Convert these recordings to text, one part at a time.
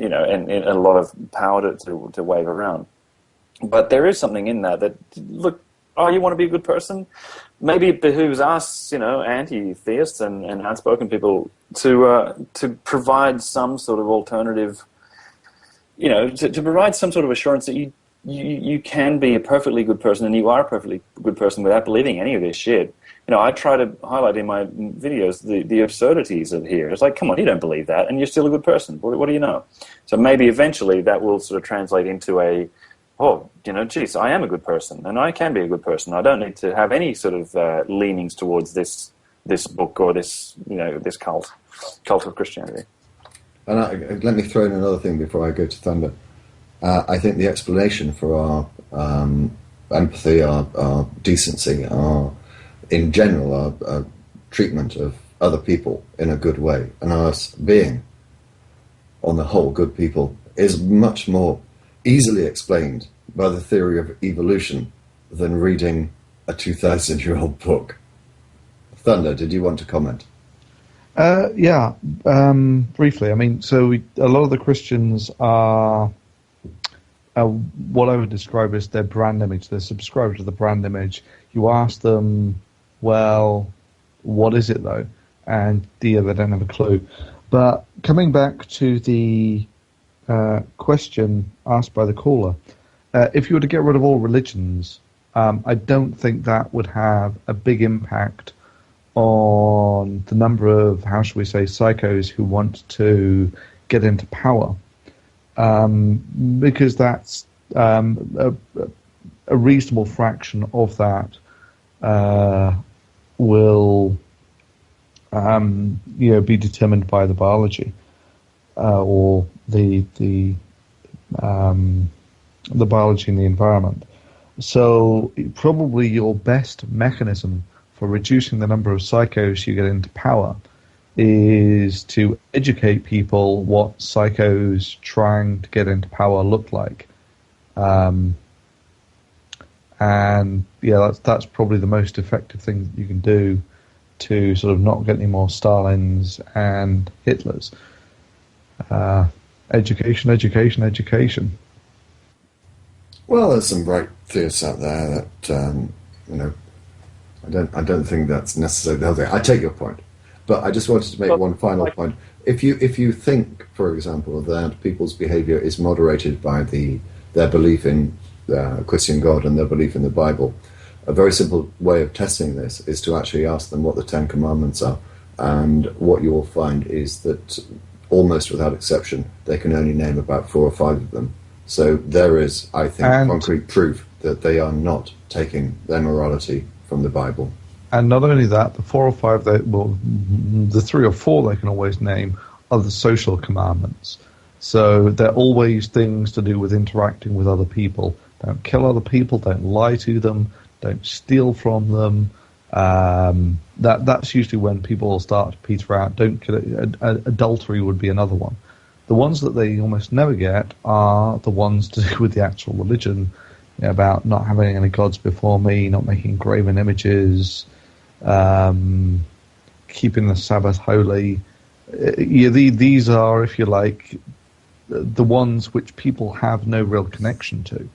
and a lot of power to wave around. But there is something in that look, you want to be a good person? Maybe it behooves us, anti-theists and outspoken people to provide some sort of alternative, to provide some sort of assurance that you can be a perfectly good person and you are a perfectly good person without believing any of this shit. I try to highlight in my videos the absurdities of here. It's like, come on, you don't believe that, and you're still a good person. What do you know? So maybe eventually that will sort of translate into geez, I am a good person, and I can be a good person. I don't need to have any sort of leanings towards this book or this cult of Christianity. And let me throw in another thing before I go to Thunder. I think the explanation for our empathy, our decency, in general, our treatment of other people in a good way, and us being, on the whole, good people, is much more easily explained by the theory of evolution than reading a 2,000-year-old book. Thunder, did you want to comment? Yeah, briefly. I mean, so a lot of the Christians are what I would describe as their brand image. They're subscribed to the brand image. You ask them, well, what is it though? And they don't have a clue. But coming back to the question asked by the caller, if you were to get rid of all religions, I don't think that would have a big impact on the number of, how shall we say, psychos who want to get into power, because that's a reasonable fraction of that will be determined by the biology or the biology in the environment. So probably your best mechanism for reducing the number of psychos you get into power is to educate people what psychos trying to get into power look like. And yeah, that's probably the most effective thing that you can do to sort of not get any more Stalins and Hitlers. Education. Well, there's some bright theists out there that I don't think that's necessarily the whole thing. I take your point, but I just wanted to make one final point. If you think, for example, that people's behaviour is moderated by their belief in Christian God and their belief in the Bible, a very simple way of testing this is to actually ask them what the Ten Commandments are, and what you will find is that almost without exception they can only name about 4 or 5 of them. So there is, I think, concrete proof that they are not taking their morality from the Bible. And not only that, the 4 or 5, the 3 or 4 they can always name are the social commandments. So they're always things to do with interacting with other people. Don't kill other people, don't lie to them, don't steal from them. That's usually when people will start to peter out. Don't kill it. Adultery would be another one. The ones that they almost never get are the ones to do with the actual religion, about not having any gods before me, not making graven images, keeping the Sabbath holy. These are, if you like, the ones which people have no real connection to.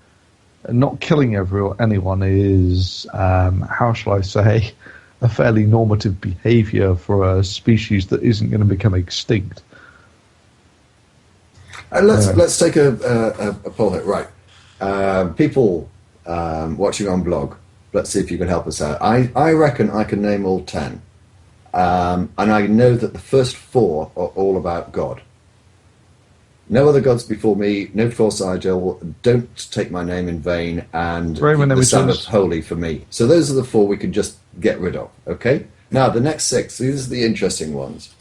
Not killing anyone is, how shall I say, a fairly normative behavior for a species that isn't going to become extinct. Let's take a poll here. Right. People watching on blog, let's see if you can help us out. I reckon I can name all 10. And I know that the first 4 are all about God. No other gods before me, no false idol, don't take my name in vain, and the Sabbath holy for me. So those are the 4 we can just get rid of, okay? Now, the next 6, these are the interesting ones,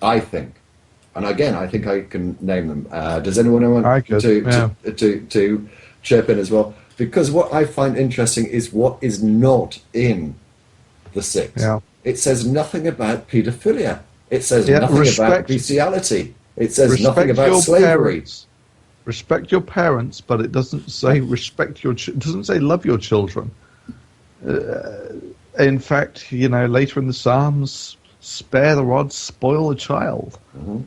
I think. And again, I think I can name them. Does anyone want to chirp in as well? Because what I find interesting is what is not in the 6. Yeah. It says nothing about paedophilia. It says nothing about bestiality. It says nothing about slavery. Parents. Respect your parents, but it doesn't say respect your. It doesn't say love your children. In fact, later in the Psalms, spare the rod, spoil the child. Mm-hmm.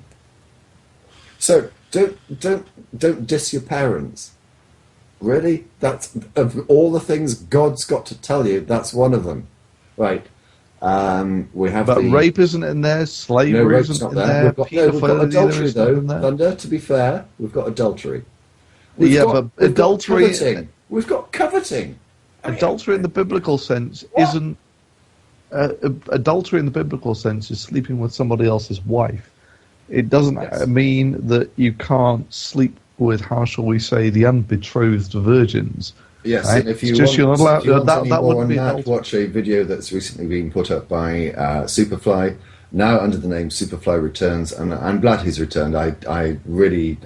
So don't diss your parents. Really? That's of all the things God's got to tell you, that's one of them. Right. We have But rape isn't in there, slavery rape's isn't not in there. there, We've got adultery there though. in there. Thunder, to be fair, we've got adultery. We've got adultery. Coveting. We've got coveting. Adultery in the biblical sense isn't. Adultery in the biblical sense is sleeping with somebody else's wife. It doesn't mean that you can't sleep with, how shall we say, the unbetrothed virgins. Yes, right? and if you want any more on that, watch a video that's recently been put up by Superfly, now under the name Superfly Returns, and I'm glad he's returned. I really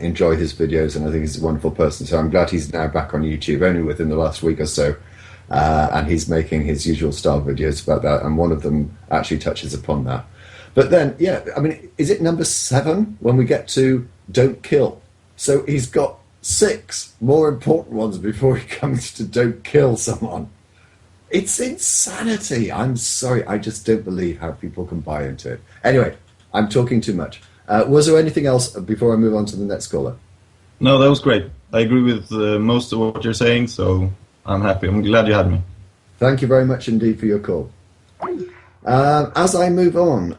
enjoy his videos, and I think he's a wonderful person, so I'm glad he's now back on YouTube, only within the last week or so, and he's making his usual style videos about that, and one of them actually touches upon that. But then, yeah, I mean, is it number 7 when we get to Don't Kill? So he's got 6 more important ones before he comes to Don't Kill someone. It's insanity. I'm sorry. I just don't believe how people can buy into it. Anyway, I'm talking too much. Was there anything else before I move on to the next caller? No, that was great. I agree with most of what you're saying, so I'm happy. I'm glad you had me. Thank you very much indeed for your call. As I move on,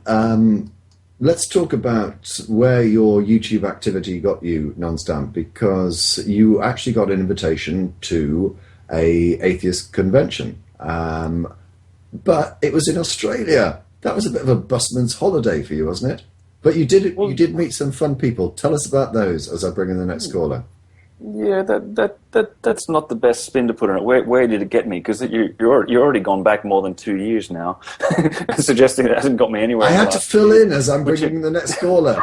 let's talk about where your YouTube activity got you, NonStamp, because you actually got an invitation to a atheist convention, but it was in Australia. That was a bit of a busman's holiday for you, wasn't it? But you did meet some fun people. Tell us about those as I bring in the next caller. Yeah, that's not the best spin to put on it. Where did it get me? Because you're already gone back more than 2 years now, suggesting it hasn't got me anywhere. I had to fill in as I'm bringing the next caller,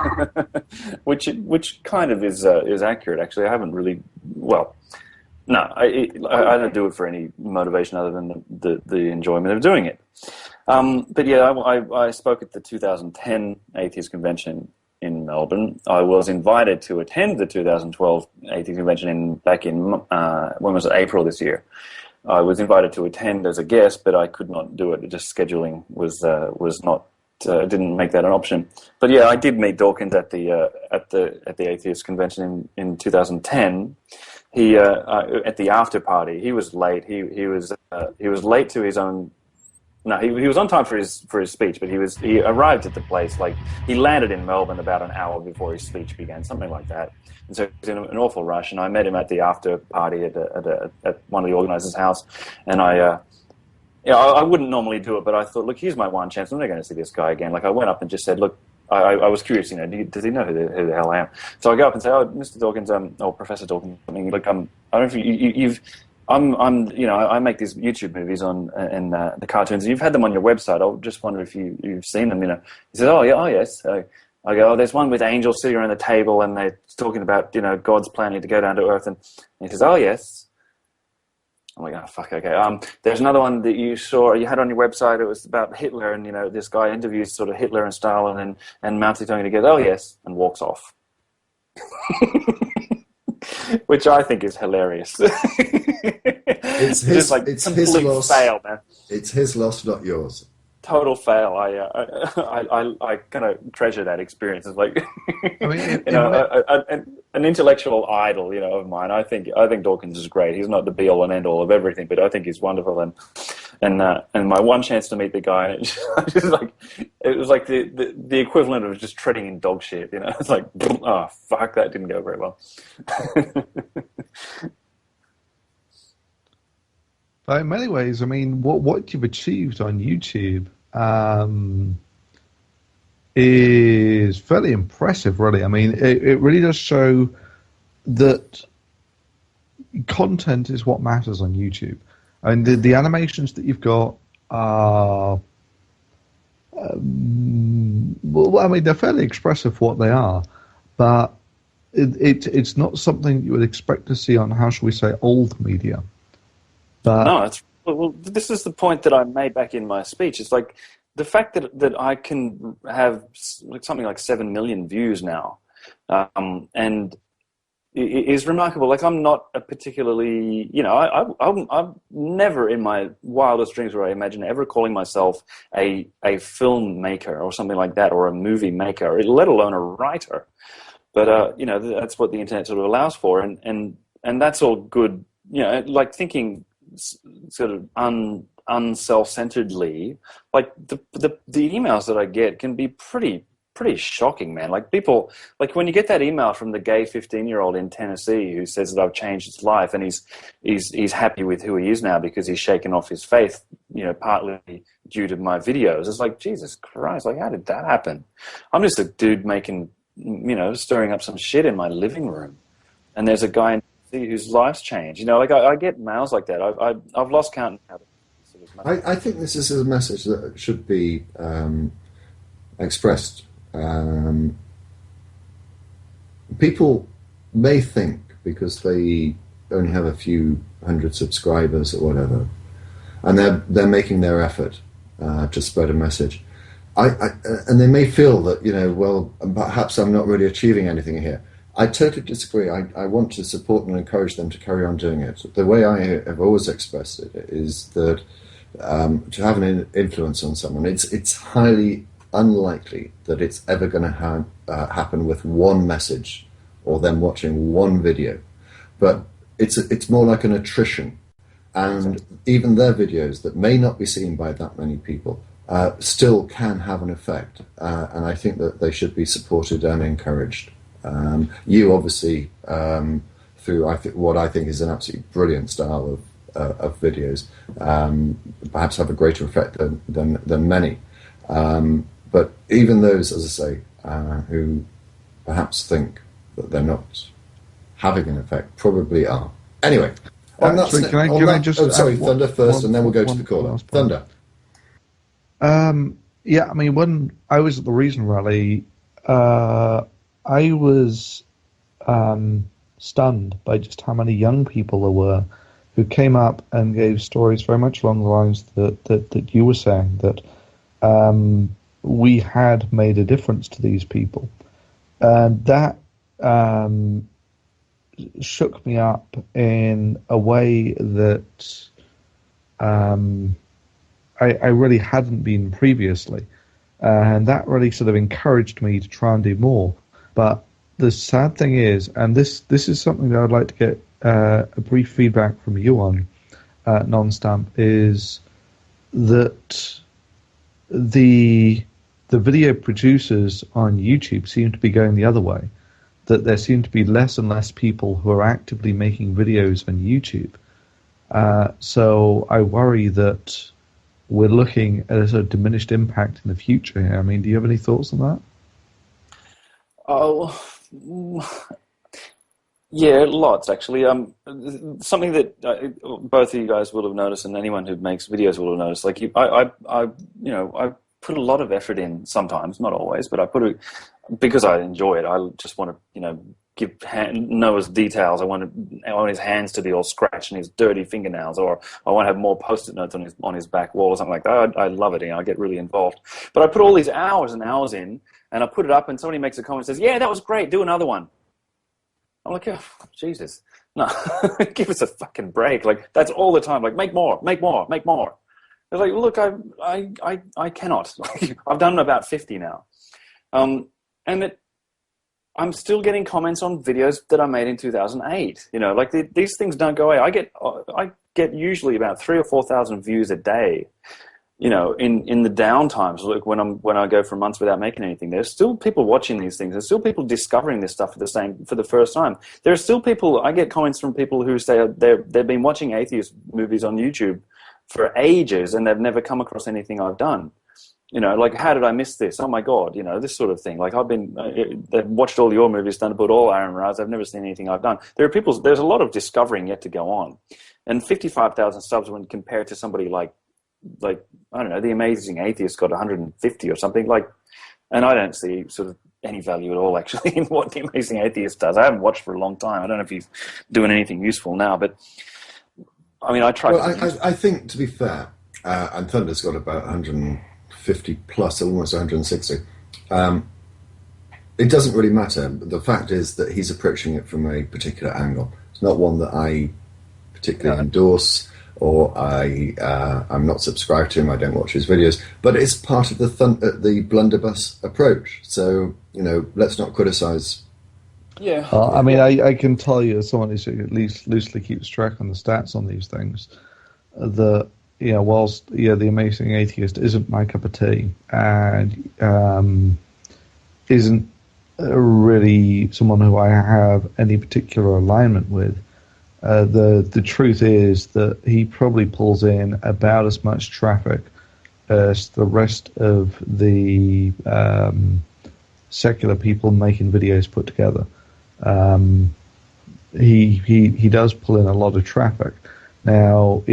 which kind of is accurate. Actually, I haven't really. Well, no, I don't do it for any motivation other than the enjoyment of doing it. But yeah, I spoke at the 2010 Atheist Convention in Melbourne. I was invited to attend the 2012 Atheist Convention back in when was it, April this year. I was invited to attend as a guest, but I could not do it. Just scheduling was not didn't make that an option. But yeah, I did meet Dawkins at the Atheist Convention in 2010. He at the after party. He was late. He was late to his own. No, he was on time for his speech, but he arrived at the place, like, he landed in Melbourne about an hour before his speech began, something like that. And so he was in an awful rush, and I met him at the after party at one of the organisers' house, and I wouldn't normally do it, but I thought, look, here's my one chance. I'm never going to see this guy again. Like, I went up and just said, look, I was curious, does he know who the hell I am? So I go up and say, oh, Mr. Dawkins, or Professor Dawkins, something. Look, I don't know if you've. I make these YouTube movies and the cartoons, and you've had them on your website. I just wonder if you've seen them. He says, oh yes. So I go, oh, there's one with angels sitting around the table, and they're talking about God's planning to go down to earth. And he says, oh yes. I'm like, oh fuck, okay. There's another one that you had on your website. It was about Hitler, and this guy interviews sort of Hitler and Stalin and Mao Zedong together. Oh yes, and walks off. Which I think is hilarious. It's his loss. Fail, man. It's his loss, not yours. Total fail. I kind of treasure that experience. It's like, I mean, an intellectual idol, of mine. I think Dawkins is great. He's not the be all and end all of everything, but I think he's wonderful. And my one chance to meet the guy, it was like the equivalent of just treading in dog shit. It's like, oh fuck, that didn't go very well. But in many ways, I mean, what you've achieved on YouTube is fairly impressive, really. I mean, it really does show that content is what matters on YouTube. And the animations that you've got are, well, I mean, they're fairly expressive for what they are, but it's not something you would expect to see on, how shall we say, old media. But no, this is the point that I made back in my speech. It's like the fact that I can have something like 7 million views now, and it is remarkable. Like, I'm not a particularly, I'm never in my wildest dreams where I imagine ever calling myself a filmmaker or something like that, or a movie maker, let alone a writer. But you know, that's what the internet sort of allows for, and that's all good. You know, like thinking sort of unself-centeredly. Like the emails that I get can be pretty shocking, man. Like people, like when you get that email from the gay 15-year-old in Tennessee who says that I've changed his life and he's happy with who he is now because he's shaken off his faith, you know, partly due to my videos. It's like, Jesus Christ, like how did that happen? I'm just a dude making, you know, stirring up some shit in my living room, and there's a guy in Tennessee whose life's changed. You know, like I get mails like that. I've lost count. I think this is a message that should be expressed. People may think because they only have a few hundred subscribers or whatever, and they're making their effort to spread a message. And they may feel that, you know, well, perhaps I'm not really achieving anything here. I totally disagree. I want to support and encourage them to carry on doing it. The way I have always expressed it is that to have an influence on someone, it's highly unlikely that it's ever going to happen with one message or them watching one video, but it's more like an attrition, and even their videos that may not be seen by that many people still can have an effect, and I think that they should be supported and encouraged. You obviously through what I think is an absolutely brilliant style of videos, perhaps have a greater effect than many. But even those, as I say, who perhaps think that they're not having an effect, probably are. Anyway, on that, can I just Thunder first, and then we'll go to the caller. Thunder. Yeah, I mean, when I was at the Reason Rally, I was stunned by just how many young people there were who came up and gave stories very much along the lines that you were saying, that we had made a difference to these people. And that shook me up in a way that I really hadn't been previously. And that really sort of encouraged me to try and do more. But the sad thing is, and this is something that I'd like to get a brief feedback from you on, NonStamp, is that the video producers on YouTube seem to be going the other way, that there seem to be less and less people who are actively making videos on YouTube. So I worry that we're looking at a sort of diminished impact in the future here. I mean, do you have any thoughts on that? Oh, yeah, lots actually. Something that both of you guys will have noticed, and anyone who makes videos will have noticed. Like I put a lot of effort in sometimes, not always, but I put it because I enjoy it. I just want to, give Noah's details. I want his hands to be all scratched and his dirty fingernails, or I want to have more post-it notes on his back wall or something like that. I love it. I get really involved. But I put all these hours and hours in, and I put it up, and somebody makes a comment and says, "Yeah, that was great. Do another one." I'm like, oh, Jesus, no, give us a fucking break. Like, that's all the time. Like, make more, make more, make more. It's like, look, I cannot. I've done about 50 now. And I'm still getting comments on videos that I made in 2008. Like these things don't go away. I get usually about 3,000 or 4,000 views a day. In the down times, like when I go for months without making anything, there's still people watching these things. There's still people discovering this stuff for the first time. There are still people. I get comments from people who say they've been watching atheist movies on YouTube for ages and they've never come across anything I've done. Like, how did I miss this? Oh my God, this sort of thing. Like, they've watched all your movies, done about all Aaron Raz. I've never seen anything I've done. There's a lot of discovering yet to go on. And 55,000 subs when compared to somebody like, I don't know, The Amazing Atheist got 150 or something. And I don't see sort of any value at all, actually, in what The Amazing Atheist does. I haven't watched for a long time. I don't know if he's doing anything useful now, but I mean, I try. Well, I think, to be fair, and Thunder's got about 150 plus, almost 160. It doesn't really matter. The fact is that he's approaching it from a particular angle. It's not one that I particularly endorse, or I'm not subscribed to him. I don't watch his videos, but it's part of the blunderbuss approach. So let's not criticize Yeah. I mean, I can tell you, as someone who at least loosely keeps track on the stats on these things, that whilst the Amazing Atheist isn't my cup of tea and isn't really someone who I have any particular alignment with, the truth is that he probably pulls in about as much traffic as the rest of the secular people making videos put together. He does pull in a lot of traffic. Now,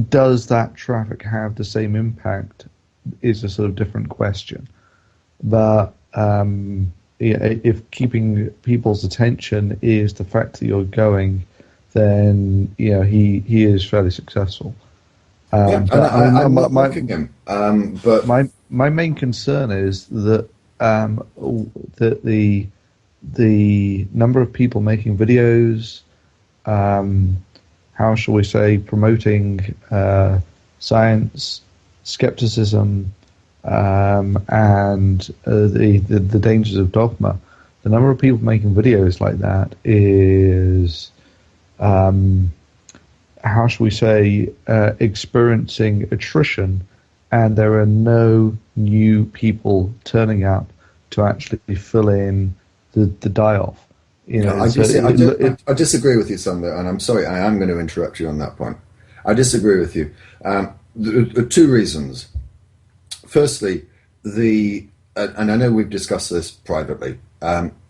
does that traffic have the same impact? Is a sort of different question. But if keeping people's attention is the fact that you're going, then he is fairly successul. I'm not mocking him. But my main concern is that that the number of people making videos, how shall we say, promoting science, skepticism, and the dangers of dogma. The number of people making videos like that is, how shall we say, experiencing attrition, and there are no new people turning up to actually fill in the die-off. I disagree with you, Sander, and I'm sorry, I am going to interrupt you on that point. I disagree with you. There are two reasons. Firstly, and I know we've discussed this privately,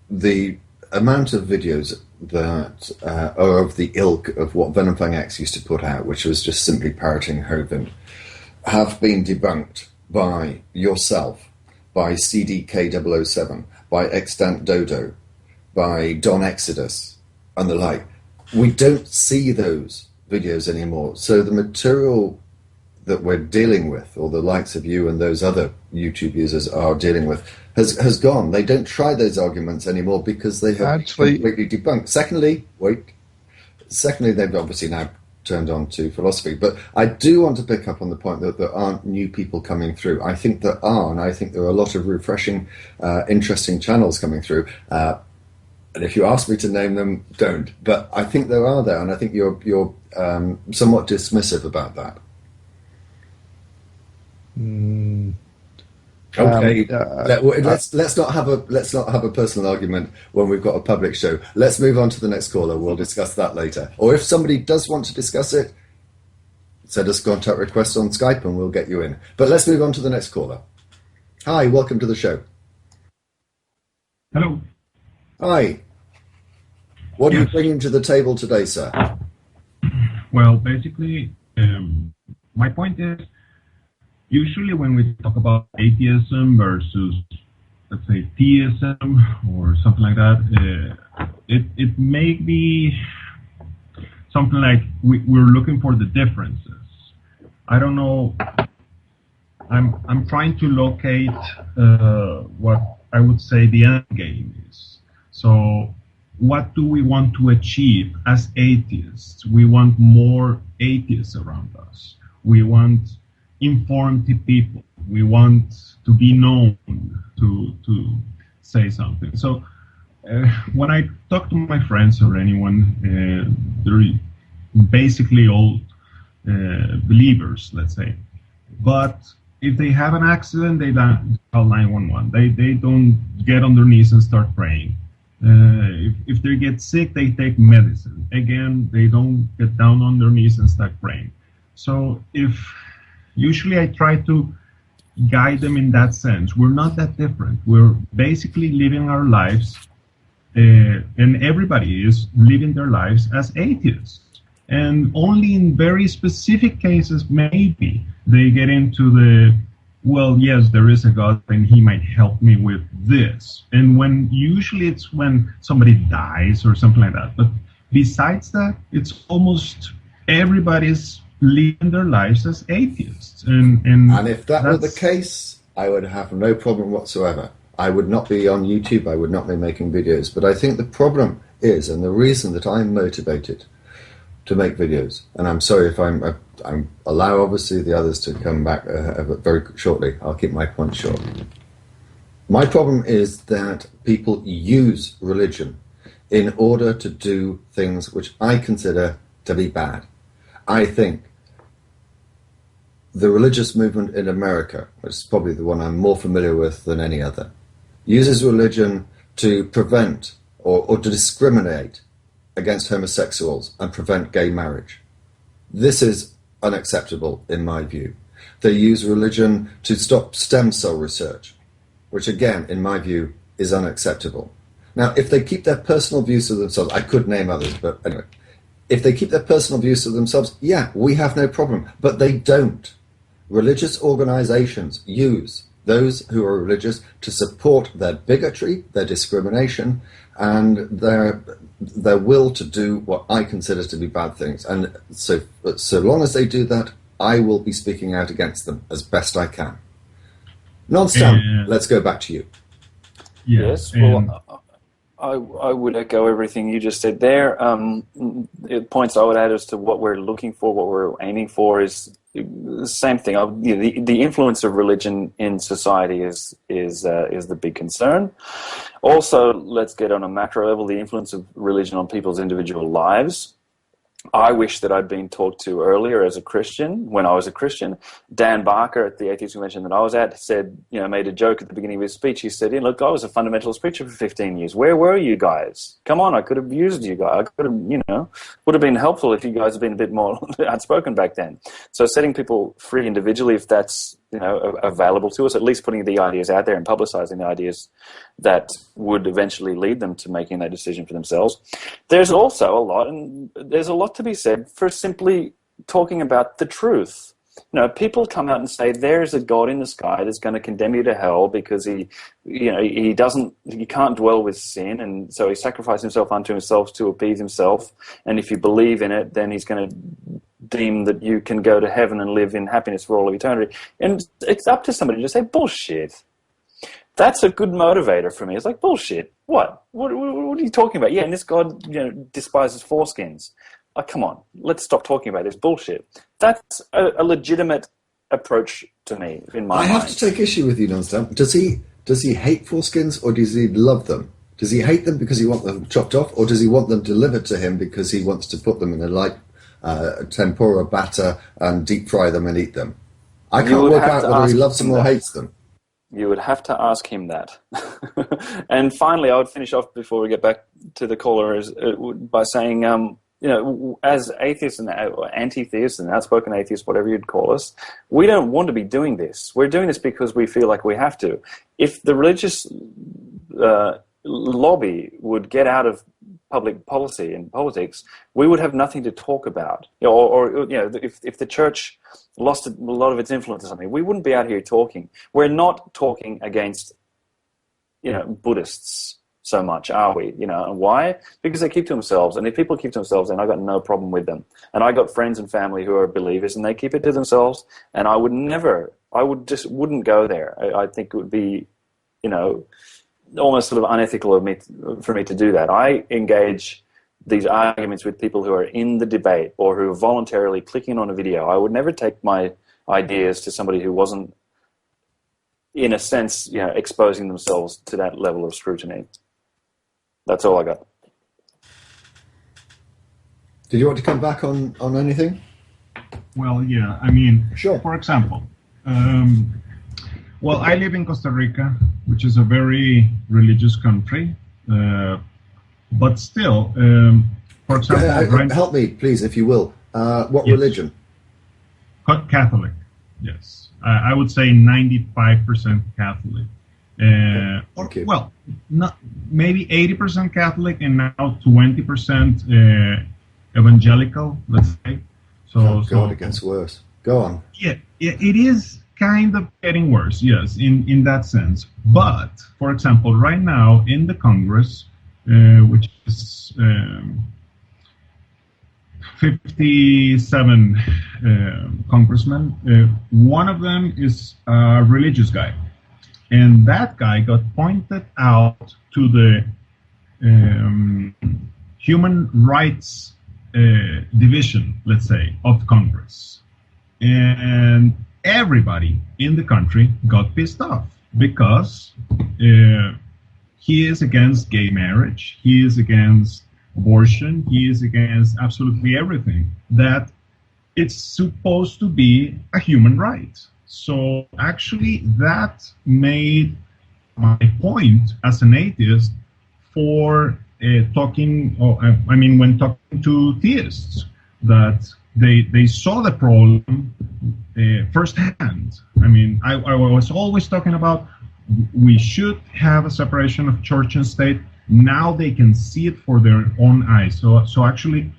the amount of videos that are of the ilk of what Venomfang X used to put out, which was just simply parroting Hovind, have been debunked by yourself, by CDK007, by Extant Dodo, by Don Exodus, and the like. We don't see those videos anymore. So the material that we're dealing with, or the likes of you and those other YouTube users are dealing with, has gone. They don't try those arguments anymore because they have completely debunked. Secondly, they've obviously now turned on to philosophy. But I do want to pick up on the point that there aren't new people coming through. I think there are, and I think there are a lot of refreshing, interesting channels coming through. And if you ask me to name them, don't. But I think there are there, and I think you're somewhat dismissive about that. Okay, let's not have a personal argument when we've got a public show. Let's move on to the next caller. We'll discuss that later. Or if somebody does want to discuss it, send us a contact request on Skype and we'll get you in. But let's move on to the next caller. Hi, welcome to the show. Hello. Hi. What are you bringing to the table today, sir? Well, basically, my point is, usually when we talk about atheism versus, let's say, theism or something like that, it may be something like we're looking for the differences. I don't know. I'm trying to locate what I would say the end game is. So what do we want to achieve as atheists? We want more atheists around us. We want informed people. We want to be known to say something. So when I talk to my friends or anyone, they're basically all believers, let's say. But if they have an accident, they don't call 911. They don't get on their knees and start praying. If they get sick, they take medicine. Again, they don't get down on their knees and start praying. So usually I try to guide them in that sense. We're not that different. We're basically living our lives, and everybody is living their lives as atheists. And only in very specific cases, maybe, they get into the, well, yes, there is a God and he might help me with this. And usually it's when somebody dies or something like that. But besides that, it's almost everybody's living their lives as atheists. And if that were the case, I would have no problem whatsoever. I would not be on YouTube, I would not be making videos. But I think the problem is, and the reason that I'm motivated to make videos, and I'm sorry if I'm allow obviously the others to come back very shortly. I'll keep my point short. My problem is that people use religion in order to do things which I consider to be bad. I think the religious movement in America, which is probably the one I'm more familiar with than any other, uses religion to prevent or to discriminate against homosexuals and prevent gay marriage. This is unacceptable in my view. They use religion to stop stem cell research, which again, in my view, is unacceptable. Now, if they keep their personal views of themselves, I could name others, but anyway, if they keep their personal views of themselves, yeah, we have no problem, but they don't. Religious organizations use those who are religious to support their bigotry, their discrimination, and their will to do what I consider to be bad things. And so long as they do that, I will be speaking out against them as best I can. NonStamp, let's go back to you. Yes, well, I would echo everything you just said there. Points I would add as to what we're looking for, what we're aiming for is the same thing. The influence of religion in society is the big concern. Also, let's get on a macro level, the influence of religion on people's individual lives. I wish that I'd been talked to earlier as a Christian, when I was a Christian. Dan Barker at the Atheist Convention that I was at said, made a joke at the beginning of his speech. He said, look, I was a fundamentalist preacher for 15 years. Where were you guys? Come on, I could have used you guys. I could have, would have been helpful if you guys had been a bit more outspoken back then. So setting people free individually, if that's, available to us, at least putting the ideas out there and publicizing the ideas that would eventually lead them to making that decision for themselves. There's also there's a lot to be said for simply talking about the truth. People come out and say there's a God in the sky that's going to condemn you to hell because he can't dwell with sin, and so he sacrificed himself unto himself to appease himself, and if you believe in it, then he's going to deem that you can go to heaven and live in happiness for all of eternity. And it's up to somebody to say, bullshit. That's a good motivator for me. It's like, bullshit. What? What are you talking about? Yeah, and this God despises foreskins. Oh, come on, let's stop talking about this bullshit. That's a legitimate approach to me in my mind. I have to take issue with you, NonStamp. Does he hate foreskins or does he love them? Does he hate them because he wants them chopped off, or does he want them delivered to him because he wants to put them in a light tempura batter and deep fry them and eat them? I can't work out whether he loves them or hates them. You would have to ask him that. And finally, I would finish off before we get back to the caller by saying, as atheists and anti-theists and outspoken atheists, whatever you'd call us, we don't want to be doing this. We're doing this because we feel like we have to. If the religious lobby would get out of public policy and politics, we would have nothing to talk about. If the church lost a lot of its influence or something, we wouldn't be out here talking. We're not talking against, Buddhists so much, are we? And why? Because they keep to themselves. And if people keep to themselves, then I got no problem with them. And I got friends and family who are believers, and they keep it to themselves. And I wouldn't go there. I think it would be, almost sort of unethical for me to do that. I engage these arguments with people who are in the debate or who are voluntarily clicking on a video. I would never take my ideas to somebody who wasn't, in a sense, exposing themselves to that level of scrutiny. That's all I got. Did you want to come back on anything? Well, yeah. Sure. For example, I live in Costa Rica, which is a very religious country, but still, for example... help me, please, if you will. What religion? Catholic, yes. I would say 95% Catholic. Okay. Well, maybe 80% Catholic and now 20% evangelical, let's say. God, it gets worse. Go on. Yeah, it is kind of getting worse, yes, in that sense. But, for example, right now in the Congress, which is 57 congressmen, one of them is a religious guy. And that guy got pointed out to the human rights division, let's say, of Congress. And everybody in the country got pissed off because he is against gay marriage. He is against abortion. He is against absolutely everything that it's supposed to be a human right. So actually that made my point as an atheist for when talking to theists, that they saw the problem firsthand. I mean, I was always talking about we should have a separation of church and state. Now they can see it for their own eyes. So actually,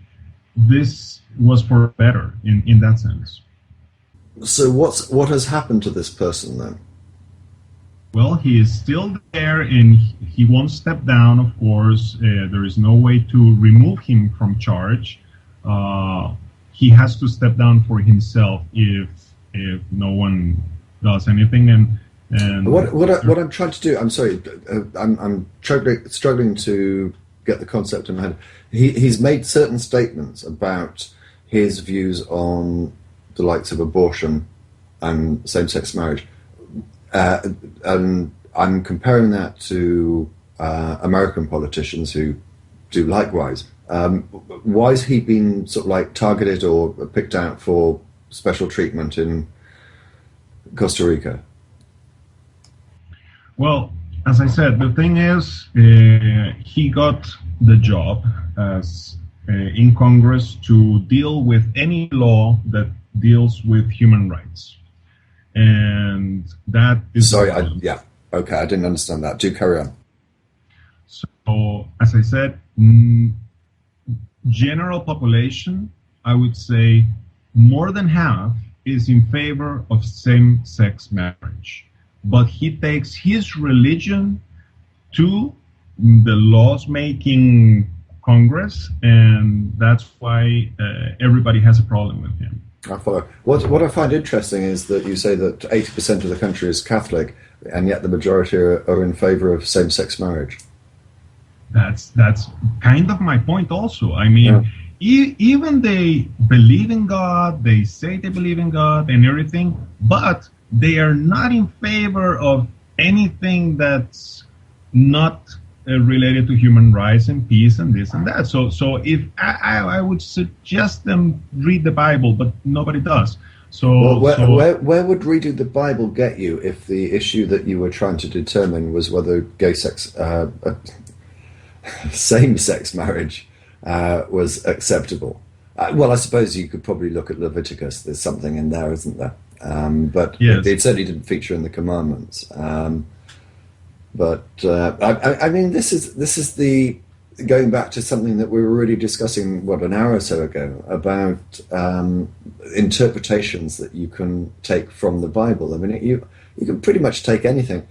this was for better in that sense. So what has happened to this person then? Well, he is still there, and he won't step down, of course. There is no way to remove him from charge. He has to step down for himself if no one does anything. And what I'm trying to do, I'm sorry, I'm struggling to get the concept in my head. He's made certain statements about his views on the likes of abortion and same-sex marriage. And I'm comparing that to American politicians who do likewise. Why has he been sort of like targeted or picked out for special treatment in Costa Rica? Well, as I said, the thing is, he got the job as in Congress to deal with any law that deals with human rights. And that is... Sorry, I didn't understand that. Do carry on. So, as I said, general population, I would say more than half is in favor of same-sex marriage. But he takes his religion to the laws-making Congress, and that's why everybody has a problem with him. I follow. What I find interesting is that you say that 80% of the country is Catholic, and yet the majority are in favor of same-sex marriage. That's kind of my point also. I mean, even they believe in God, they say they believe in God and everything, but they are not in favor of anything that's not related to human rights and peace and this and that. So if I would suggest them read the Bible, but nobody does. So, where would reading the Bible get you if the issue that you were trying to determine was whether same-sex marriage was acceptable? Well, I suppose you could probably look at Leviticus. There's something in there, isn't there? But yes. It certainly didn't feature in the commandments. I mean, this is the going back to something that we were already discussing an hour or so ago about interpretations that you can take from the Bible. I mean, you can pretty much take anything.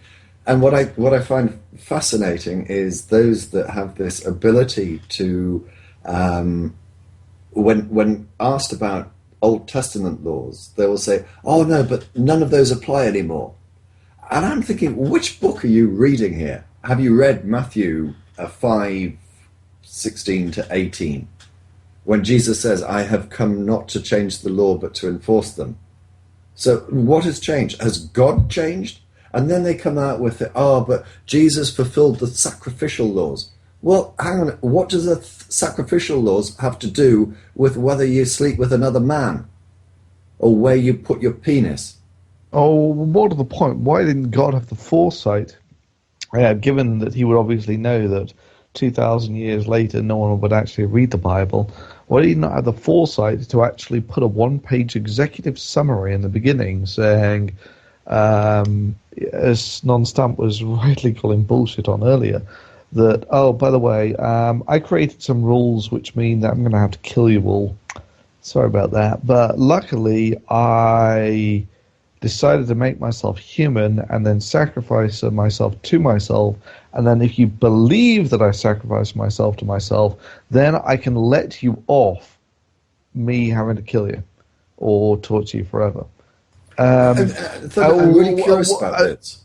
And what I find fascinating is those that have this ability to, when asked about Old Testament laws, they will say, "Oh no, but none of those apply anymore." And I'm thinking, which book are you reading here? Have you read Matthew 5:16 to 18, when Jesus says, "I have come not to change the law, but to enforce them"? So what has changed? Has God changed? And then they come out with it, but Jesus fulfilled the sacrificial laws. Well, hang on, what does the sacrificial laws have to do with whether you sleep with another man or where you put your penis? Oh, more to the point, why didn't God have the foresight, given that he would obviously know that 2,000 years later no one would actually read the Bible, why did he not have the foresight to actually put a one-page executive summary in the beginning saying, as NonStamp was rightly calling bullshit on earlier, that, oh, by the way, I created some rules which mean that I'm going to have to kill you all. Sorry about that. But luckily, I decided to make myself human and then sacrifice myself to myself. And then if you believe that I sacrificed myself to myself, then I can let you off me having to kill you or torture you forever. I'm really curious about this.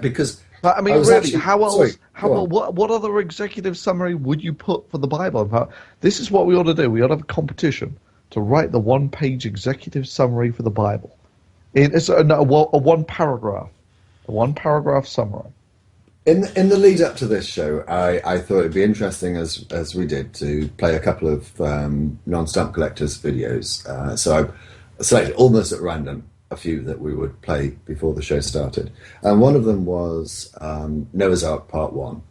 Because... I mean, really, how else? What other executive summary would you put for the Bible? This is what we ought to do. We ought to have a competition to write the one-page executive summary for the Bible. It's a one-paragraph summary. In the lead up to this show, I thought it'd be interesting, as we did, to play a couple of non-stamp collectors videos. So I selected almost at random a few that we would play before the show started, and one of them was Noah's Ark Part 1,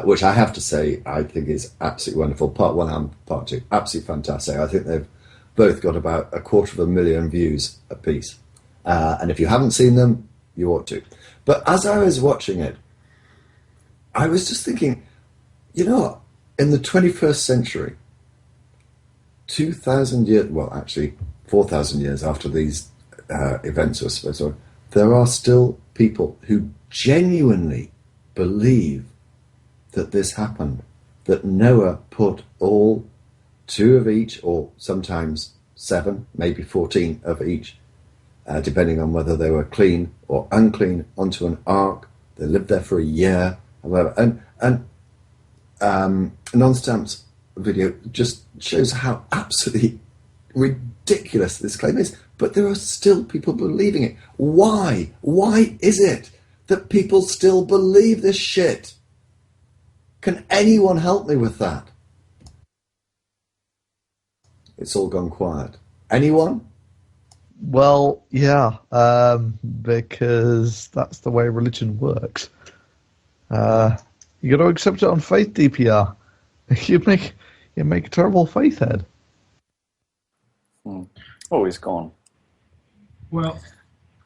which I have to say I think is absolutely wonderful. Part 1 and Part 2, absolutely fantastic. I think they've both got about 250,000 views apiece, and if you haven't seen them, you ought to. But as I was watching it, I was just thinking, you know, in the 21st century, 2,000 years, well, actually 4,000 years after these events were supposed to, there are still people who genuinely believe that this happened, that Noah put all 2 of each, or sometimes 7, maybe 14 of each, depending on whether they were clean or unclean, onto an ark. They lived there for a year. And Non-Stamp's video just shows how absolutely ridiculous this claim is. But there are still people believing it. Why? Why is it that people still believe this shit? Can anyone help me with that? It's all gone quiet. Anyone? Well, yeah, because that's the way religion works. You got to accept it on faith, DPR. You make a terrible faith head. Oh, he's gone. Well,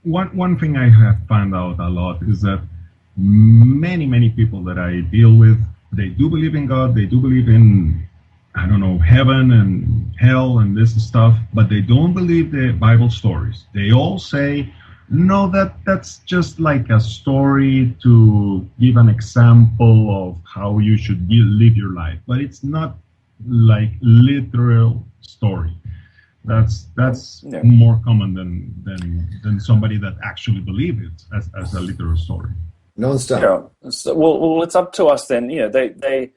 one thing I have found out a lot is that many people that I deal with, they do believe in God, they do believe in, I don't know, heaven and hell and this stuff, but they don't believe the Bible stories. They all say, no, that's just like a story to give an example of how you should live your life, but it's not like literal story. That's more common than somebody that actually believes it as a literal story. Non-stamp. Yeah. So, well, it's up to us then. You know, they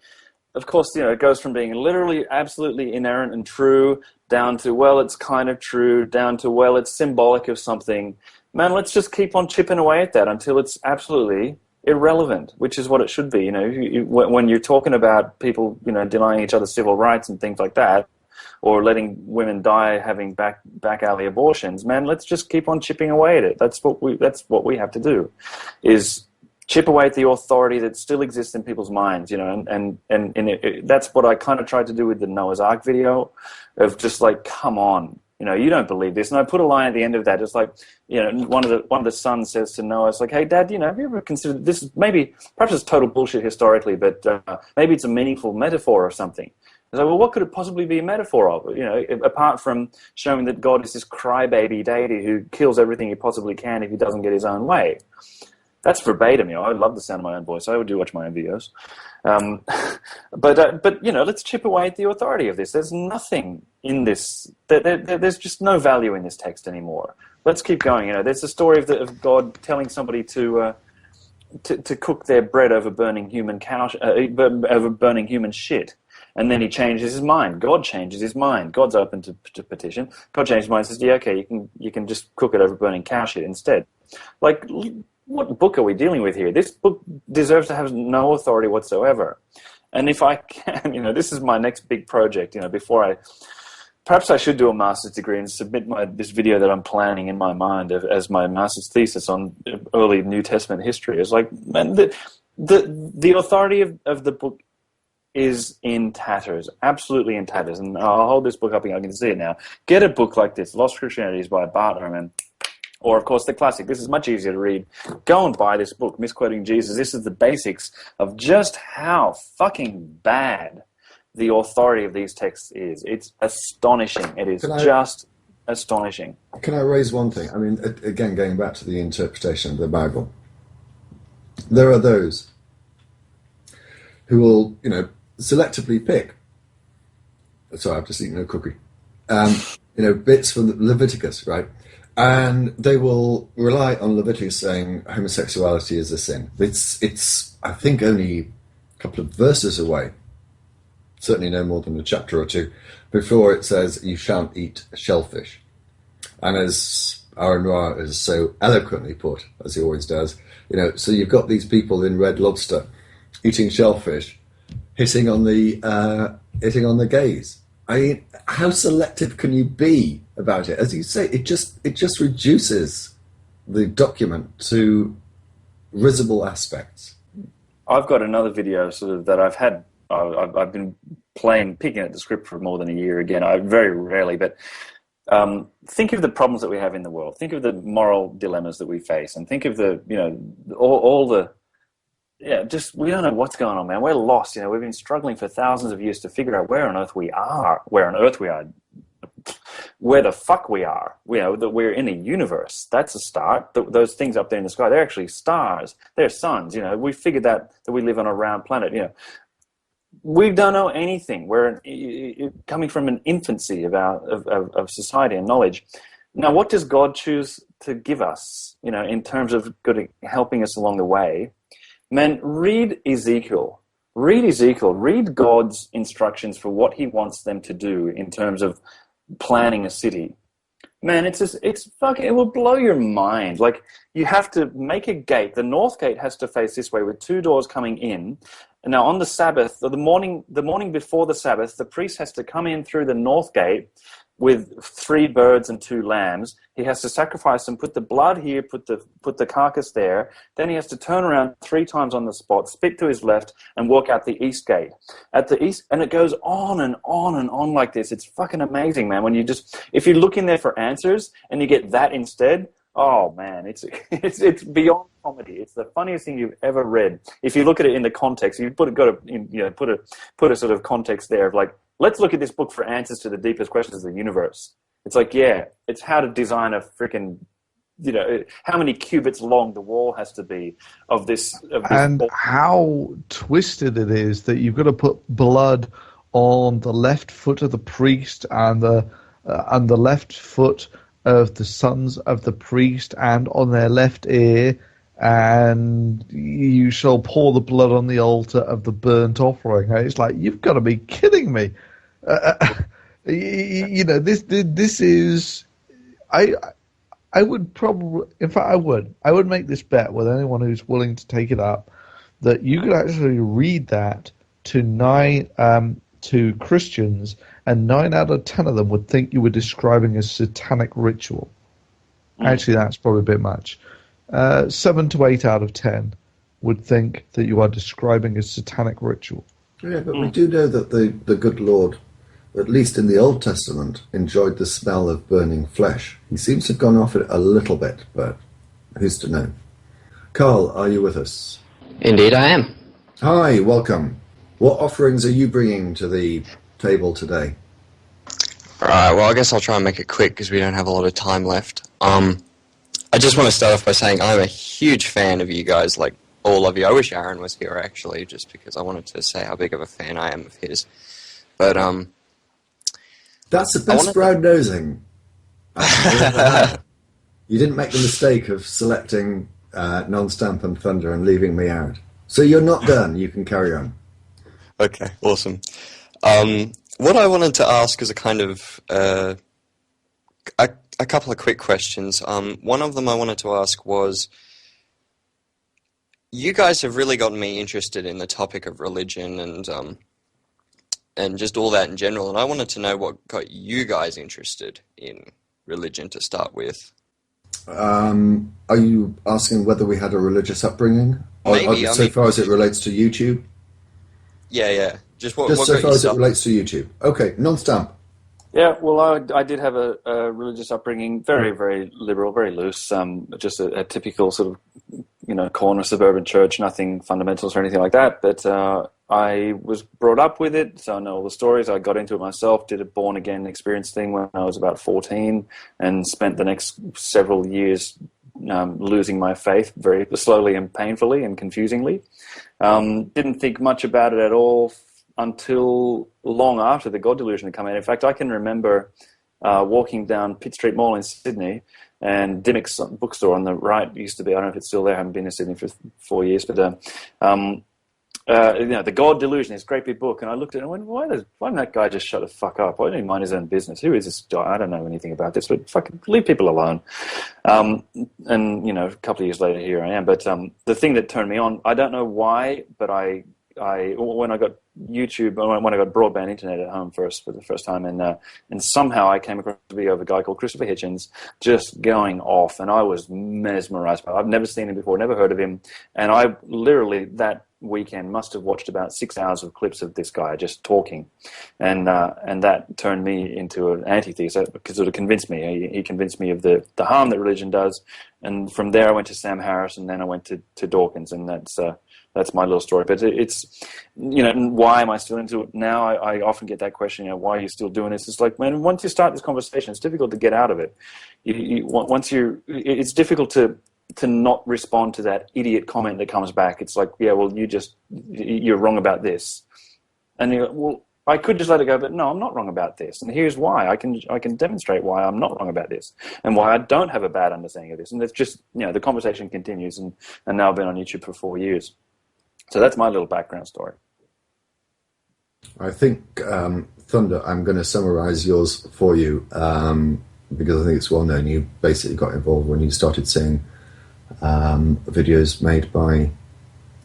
of course, you know, it goes from being literally absolutely inerrant and true down to, well, it's kind of true, down to, well, it's symbolic of something. Man, let's just keep on chipping away at that until it's absolutely irrelevant, which is what it should be. You know, when you're talking about people, you know, denying each other civil rights and things like that, or letting women die having back alley abortions, man, let's just keep on chipping away at it. That's what we have to do, is chip away at the authority that still exists in people's minds, you know, and that's what I kind of tried to do with the Noah's Ark video, of just like, come on, you know, you don't believe this. And I put a line at the end of that, just like, you know, one of the sons says to Noah, it's like, hey, Dad, you know, have you ever considered this? Perhaps it's total bullshit historically, but maybe it's a meaningful metaphor or something. I was like, well, what could it possibly be a metaphor of? You know, apart from showing that God is this crybaby deity who kills everything he possibly can if he doesn't get his own way. That's verbatim, you know. I love the sound of my own voice. I do watch my own videos. But you know, let's chip away at the authority of this. There's nothing in this. There's just no value in this text anymore. Let's keep going. You know, there's a story of God telling somebody to cook their bread over burning human over burning human shit. And then he changes his mind. God changes his mind. God's open to petition. God changes his mind and says, yeah, okay, you can just cook it over burning cow shit instead. Like, what book are we dealing with here? This book deserves to have no authority whatsoever. And if I can, you know, this is my next big project, you know, perhaps I should do a master's degree and submit this video that I'm planning in my mind as my master's thesis on early New Testament history. It's like, man, the authority of the book is in tatters, absolutely in tatters. And I'll hold this book up and I can see it now. Get a book like this, Lost Christianities by Bart Ehrman. Or, of course, the classic. This is much easier to read. Go and buy this book, Misquoting Jesus. This is the basics of just how fucking bad the authority of these texts is. It's astonishing. It is just astonishing. Can I raise one thing? I mean, again, going back to the interpretation of the Bible, there are those who will, you know, selectively pick. Sorry, I've just eaten a cookie. You know, bits from Leviticus, right? And they will rely on Leviticus saying homosexuality is a sin. It's I think only a couple of verses away, certainly no more than a chapter or two, before it says you shan't eat shellfish. And as Aaron Noir has so eloquently put, as he always does. So you've got these people in Red Lobster eating shellfish, hitting on the gays. I mean, how selective can you be about it? As you say, it just reduces the document to risible aspects. I've got another video sort of that I've been picking at the script for more than a year again. I very rarely, but think of the problems that we have in the world. Think of the moral dilemmas that we face, and think of the all the just we don't know what's going on, man. We're lost. We've been struggling for thousands of years to figure out where on earth we are, where the fuck we are. That we're in a universe. That's a start. Those things up there in the sky, they're actually stars. They're suns. We figured that we live on a round planet. We don't know anything. We're coming from an infancy of society and knowledge. Now, what does God choose to give us, in terms of helping us along the way? Man, read Ezekiel. Read God's instructions for what he wants them to do in terms of planning a city. Man, it will blow your mind. Like, you have to make a gate. The north gate has to face this way with 2 doors coming in. And now on the Sabbath, or the morning before the Sabbath, the priest has to come in through the north gate with 3 birds and 2 lambs. He has to sacrifice them, put the blood here, put the carcass there. Then he has to turn around 3 times on the spot, spit to his left, and walk out the east gate. At the east, and it goes on and on and on like this. It's fucking amazing, man. If you look in there for answers and you get that instead, oh man, it's beyond comedy. It's the funniest thing you've ever read. If you look at it in the context, you put a sort of context there of like, let's look at this book for answers to the deepest questions of the universe. It's like, it's how to design a freaking, how many cubits long the wall has to be of this and wall. How twisted it is that you've got to put blood on the left foot of the priest and the left foot of the sons of the priest and on their left ear, and you shall pour the blood on the altar of the burnt offering. It's like, you've got to be kidding me. This is, I would probably, in fact, I would make this bet with anyone who's willing to take it up, that you could actually read that to Christians, and 9 out of 10 of them would think you were describing a satanic ritual. Actually, that's probably a bit much. 7 to 8 out of 10 would think that you are describing a satanic ritual. Yeah, but we do know that the good Lord, at least in the Old Testament, enjoyed the smell of burning flesh. He seems to have gone off it a little bit, but who's to know? Carl, are you with us? Indeed I am. Hi, welcome. What offerings are you bringing to the table today? Alright, well, I guess I'll try and make it quick because we don't have a lot of time left. I just want to start off by saying I'm a huge fan of you guys, like all of you. I wish Aaron was here, actually, just because I wanted to say how big of a fan I am of his. But, that's the best brown nosing. You didn't make the mistake of selecting Non-Stamp and Thunder and leaving me out. So you're not done. You can carry on. Okay, awesome. What I wanted to ask is a kind of a couple of quick questions. One of them I wanted to ask was, you guys have really gotten me interested in the topic of religion and just all that in general, and I wanted to know what got you guys interested in religion to start with. Are you asking whether we had a religious upbringing? Maybe. So far as it relates to YouTube? Yeah. Just so far as it relates to YouTube. Okay, Non-Stamp. Yeah, well, I did have a religious upbringing, very, very liberal, very loose, just a typical sort of, corner suburban church, nothing fundamentals or anything like that. But I was brought up with it, so I know all the stories. I got into it myself, did a born-again experience thing when I was about 14, and spent the next several years losing my faith very slowly and painfully and confusingly. Didn't think much about it at all until long after the God Delusion had come out. In fact, I can remember walking down Pitt Street Mall in Sydney, and Dimmick's bookstore on the right used to be, I don't know if it's still there, I haven't been in Sydney for 4 years, but The God Delusion, this great big book, and I looked at it and went, why didn't that guy just shut the fuck up? Why didn't he mind his own business? Who is this guy? I don't know anything about this, but fucking leave people alone. And a couple of years later, here I am. But the thing that turned me on, I don't know why, but I when I got YouTube, when I got broadband internet at home for the first time, and somehow I came across a video of a guy called Christopher Hitchens just going off, and I was mesmerized by it. I've never seen him before, never heard of him, and I literally that weekend must have watched about 6 hours of clips of this guy just talking, and that turned me into an anti-theist because it convinced me. He convinced me of the harm that religion does, and from there I went to Sam Harris, and then I went to Dawkins, and that's my little story. But it's, why am I still into it now? I often get that question, why are you still doing this? It's like, man, once you start this conversation, it's difficult to get out of it. It's difficult to not respond to that idiot comment that comes back. It's like, yeah, well, you're wrong about this. And you go, well, I could just let it go, but no, I'm not wrong about this. And here's why. I can demonstrate why I'm not wrong about this and why I don't have a bad understanding of this. And it's just, the conversation continues. And now I've been on YouTube for 4 years. So that's my little background story. I think, Thunder, I'm going to summarize yours for you because I think it's well known. You basically got involved when you started seeing videos made by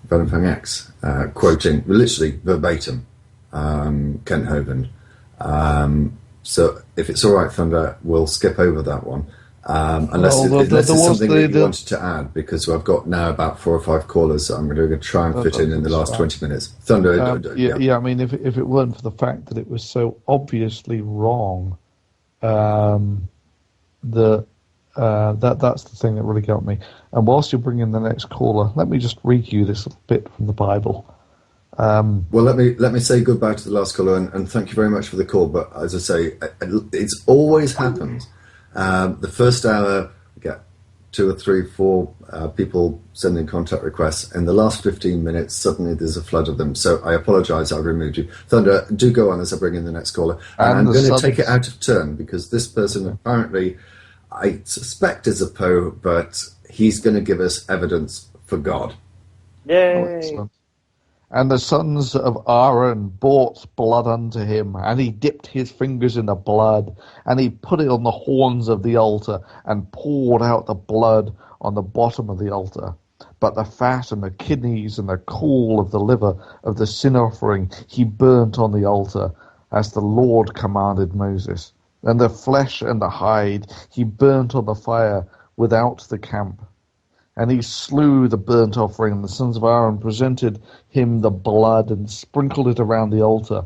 Vellenfang X, quoting literally verbatim Kent Hovind. So if it's all right, Thunder, we'll skip over that one. Unless it's something that you wanted to add, because I've got now about 4 or 5 callers that I'm going to try and fit in the last 20 minutes. Thunder, yeah. I mean, if it weren't for the fact that it was so obviously wrong, that's the thing that really got me. And whilst you're bringing the next caller, let me just read you this bit from the Bible. Well, let me say goodbye to the last caller, and thank you very much for the call. But as I say, it's always happened. The first hour, we get 2 or 3, 4 people sending contact requests. In the last 15 minutes, suddenly there's a flood of them. So I apologise, I removed you. Thunder, do go on as I bring in the next caller. And I'm going to take it out of turn, because this person apparently, I suspect, is a Poe, but he's going to give us evidence for God. Yay! And the sons of Aaron brought blood unto him, and he dipped his fingers in the blood, and he put it on the horns of the altar, and poured out the blood on the bottom of the altar. But the fat and the kidneys and the caul of the liver of the sin offering he burnt on the altar, as the Lord commanded Moses. And the flesh and the hide he burnt on the fire without the camp. And he slew the burnt offering, and the sons of Aaron presented him the blood and sprinkled it around the altar.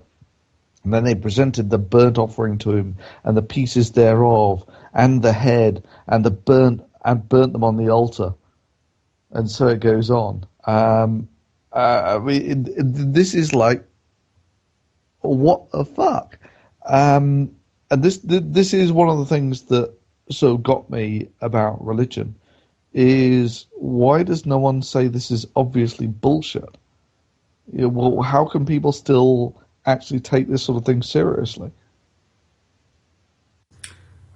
And then they presented the burnt offering to him, and the pieces thereof, and the head, and burnt them on the altar. And so it goes on. This is like, what the fuck? And this is one of the things that so got me about religion. Is why does no one say this is obviously bullshit? Well, how can people still actually take this sort of thing seriously?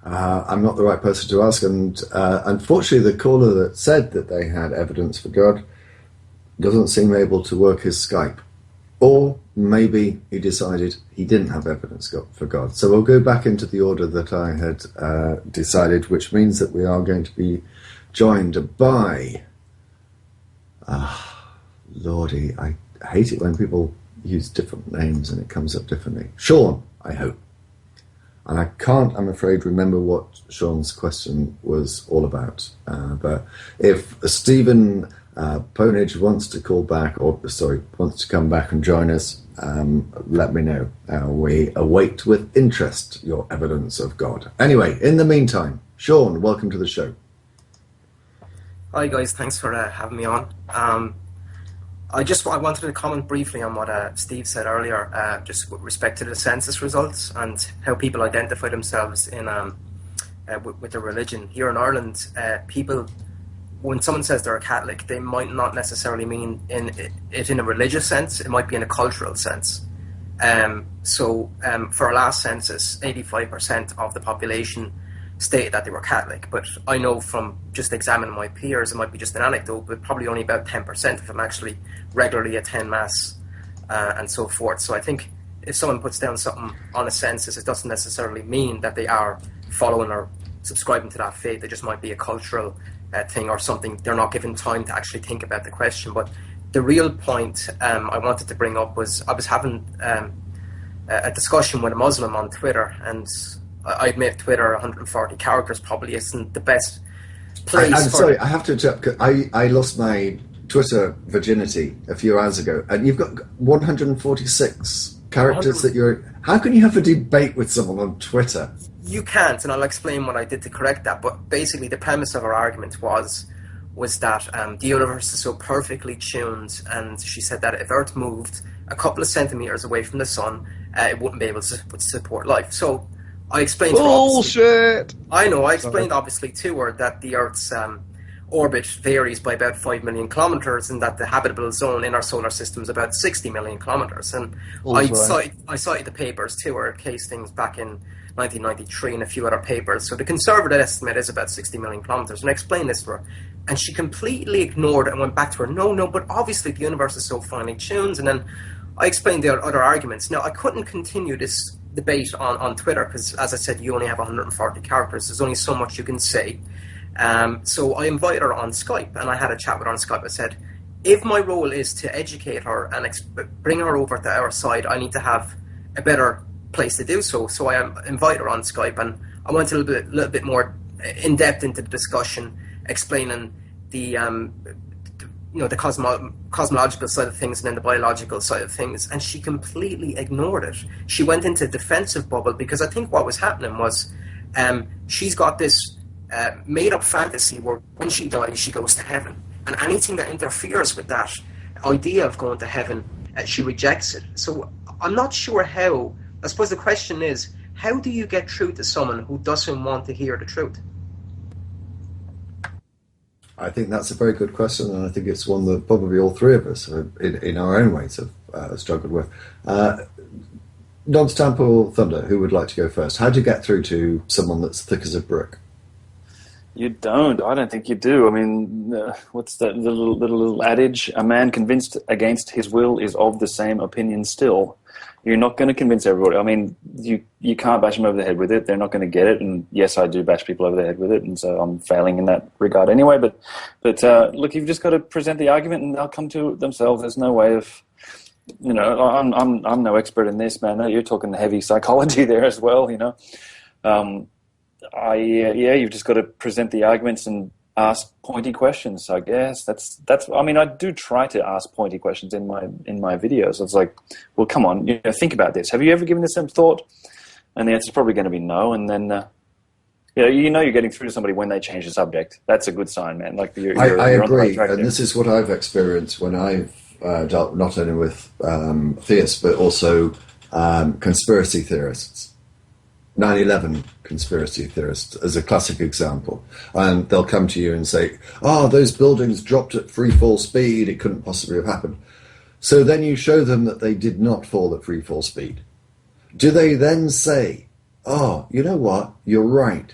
I'm not the right person to ask, and unfortunately the caller that said that they had evidence for God doesn't seem able to work his Skype. Or maybe he decided he didn't have evidence for God. So we'll go back into the order that I had decided, which means that we are going to be joined by, Lordy, I hate it when people use different names and it comes up differently. Sean, I hope. And I can't, I'm afraid, remember what Sean's question was all about. But if Stephen Ponage wants to call back, wants to come back and join us, let me know. We await with interest your evidence of God. Anyway, in the meantime, Sean, welcome to the show. Hi guys, thanks for having me on. I wanted to comment briefly on what Steve said earlier, just with respect to the census results and how people identify themselves in with their religion. Here in Ireland, people, when someone says they're a Catholic, they might not necessarily mean it in a religious sense. It might be in a cultural sense. For our last census, 85% of the population stated that they were Catholic. But I know from just examining my peers, it might be just an anecdote, but probably only about 10% of them actually regularly attend Mass and so forth. So I think if someone puts down something on a census, it doesn't necessarily mean that they are following or subscribing to that faith. It just might be a cultural thing or something. They're not given time to actually think about the question. But the real point I wanted to bring up was I was having a discussion with a Muslim on Twitter, and I admit Twitter, 140 characters probably isn't the best place. I'm sorry, I have to interrupt. I lost my Twitter virginity a few hours ago, and you've got 146 characters that you're... How can you have a debate with someone on Twitter? You can't, and I'll explain what I did to correct that. But basically, the premise of our argument was that the universe is so perfectly tuned, and she said that if Earth moved a couple of centimeters away from the sun, it wouldn't be able to support life. So I explained to her... Bullshit! I know, I explained obviously to her that the Earth's orbit varies by about 5 million kilometers, and that the habitable zone in our solar system is about 60 million kilometers. And I cited the papers to her, castings back in 1993 and a few other papers. So the conservative estimate is about 60 million kilometers. And I explained this to her, and she completely ignored it and went back to her, no, but obviously the universe is so finely tuned. And then I explained the other arguments. Now, I couldn't continue this debate on Twitter because, as I said, you only have 140 characters. There's only so much you can say. So I invited her on Skype, and I had a chat with her on Skype. I said, if my role is to educate her and bring her over to our side, I need to have a better place to do so. So I invited her on Skype, and I went a little bit more in depth into the discussion, explaining the cosmological side of things and then the biological side of things, and she completely ignored it. She went into a defensive bubble because I think what was happening was she's got this made-up fantasy where when she dies, she goes to heaven, and anything that interferes with that idea of going to heaven, she rejects it. So I'm not sure how. I suppose the question is, how do you get through to someone who doesn't want to hear the truth? I think that's a very good question, and I think it's one that probably all three of us, in our own ways, have struggled with. Non-Stamp or Thunder, who would like to go first? How do you get through to someone that's thick as a brick? You don't. I don't think you do. I mean, what's that little adage? A man convinced against his will is of the same opinion still. You're not going to convince everybody. I mean, you can't bash them over the head with it. They're not going to get it. And yes, I do bash people over the head with it, and so I'm failing in that regard anyway. But look, you've just got to present the argument, and they'll come to it themselves. There's no way of, I'm no expert in this, man. You're talking heavy psychology there as well, you've just got to present the arguments and ask pointy questions. I guess that's. I mean, I do try to ask pointy questions in my videos. It's like, well, come on, think about this. Have you ever given this some thought? And the answer is probably going to be no. And then, you're getting through to somebody when they change the subject. That's a good sign, man. Like I agree, on the right track and there. this is what I've experienced when I've dealt not only with theists but also conspiracy theorists. 9/11 conspiracy theorists as a classic example, and they'll come to you and say, those buildings dropped at free fall speed, it couldn't possibly have happened. So then you show them that they did not fall at free fall speed. Do they then say, you know what, you're right,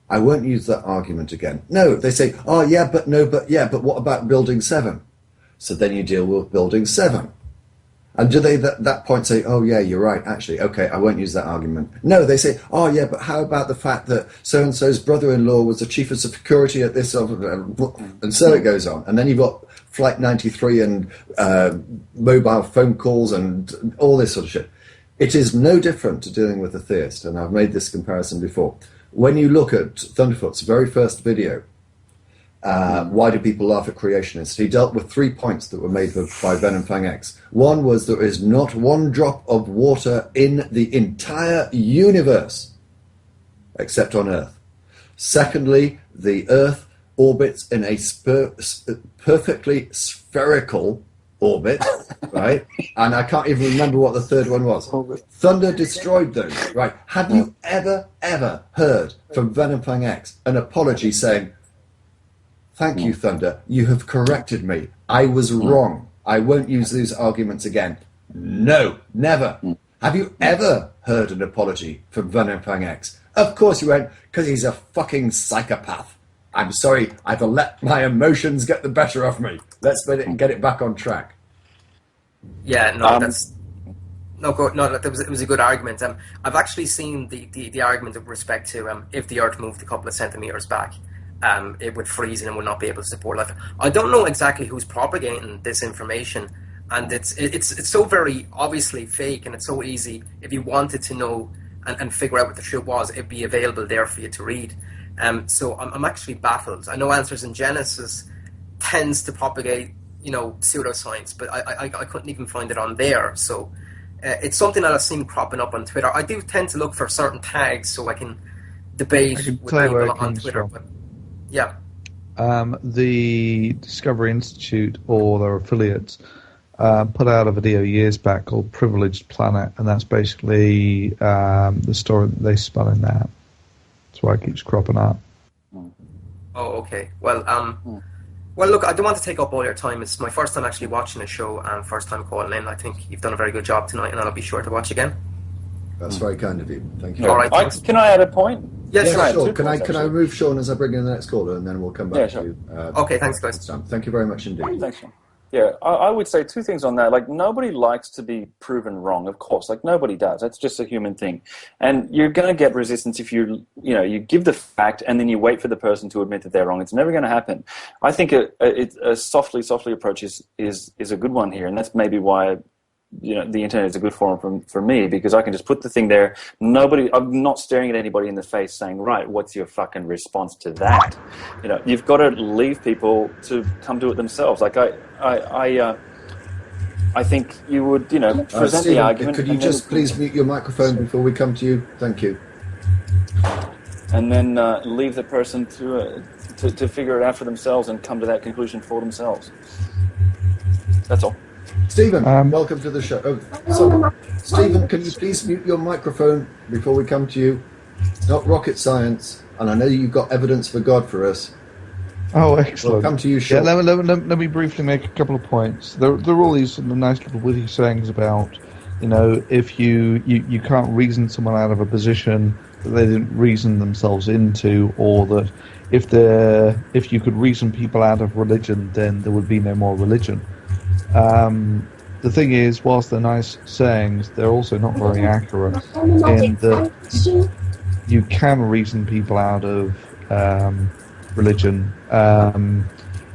I won't use that argument again? No, they say, but what about building 7? So then you deal with building 7. And do they at that point say, you're right, actually, okay, I won't use that argument? No, they say, but how about the fact that so-and-so's brother-in-law was the chief of security at this, and so it goes on. And then you've got Flight 93 and mobile phone calls and all this sort of shit. It is no different to dealing with a theist, and I've made this comparison before. When you look at Thunderfoot's very first video, why do people laugh at creationists? He dealt with 3 points that were made by Venom Fang X. One was there is not one drop of water in the entire universe except on Earth. Secondly, the Earth orbits in a perfectly spherical orbit, right? And I can't even remember what the third one was. Thunder destroyed those, right? Have you ever heard from Venom Fang X an apology saying, "Thank you, Thunder. You have corrected me. I was wrong. I won't use these arguments again"? No, never. Have you ever heard an apology from Venom Fang X? Of course you won't, because he's a fucking psychopath. I'm sorry, I've let my emotions get the better of me. Let's get it back on track. Yeah, no, that's... No, it was a good argument. I've actually seen the argument with respect to if the Earth moved a couple of centimeters back, it would freeze and it would not be able to support life. I don't know exactly who's propagating this information, and it's so very obviously fake, and it's so easy. If you wanted to know and figure out what the truth was, it'd be available there for you to read. So I'm actually baffled. I know Answers in Genesis tends to propagate, pseudoscience, but I couldn't even find it on there. So it's something that I've seen cropping up on Twitter. I do tend to look for certain tags so I can debate with people on Twitter. But yeah. The Discovery Institute or their affiliates put out a video years back called Privileged Planet, and that's basically the story that they spun in that. That's why it keeps cropping up. Oh, okay. Well, look, I don't want to take up all your time. It's my first time actually watching a show and first time calling in. I think you've done a very good job tonight, and I'll be sure to watch again. That's very kind of you. Thank you. All right. Can I add a point? Yes, sure. Can I move Sean as I bring in the next caller, and then we'll come back to you. Okay, thanks, guys. Thank you very much indeed. Thanks, Sean. Yeah, I would say two things on that. Like, nobody likes to be proven wrong, of course. Like, nobody does. That's just a human thing. And you're going to get resistance if you give the fact and then you wait for the person to admit that they're wrong. It's never going to happen. I think a softly approach is a good one here, and that's maybe why the internet is a good forum for me, because I can just put the thing there. I'm not staring at anybody in the face saying, right, what's your fucking response to that? You've got to leave people to come to it themselves. Like I think you would, present Stephen, the argument. Could you just please mute your microphone before we come to you? Thank you. And then leave the person to figure it out for themselves and come to that conclusion for themselves. That's all. Stephen, welcome to the show. Stephen, can you please mute your microphone before we come to you? It's not rocket science, and I know you've got evidence for God for us. Oh, excellent. We'll come to you, Sean. Yeah, let me briefly make a couple of points. There are all these nice little witty sayings about, if you can't reason someone out of a position that they didn't reason themselves into, or that if you could reason people out of religion, then there would be no more religion. The thing is, whilst they're nice sayings, they're also not very accurate in that you can reason people out of religion. And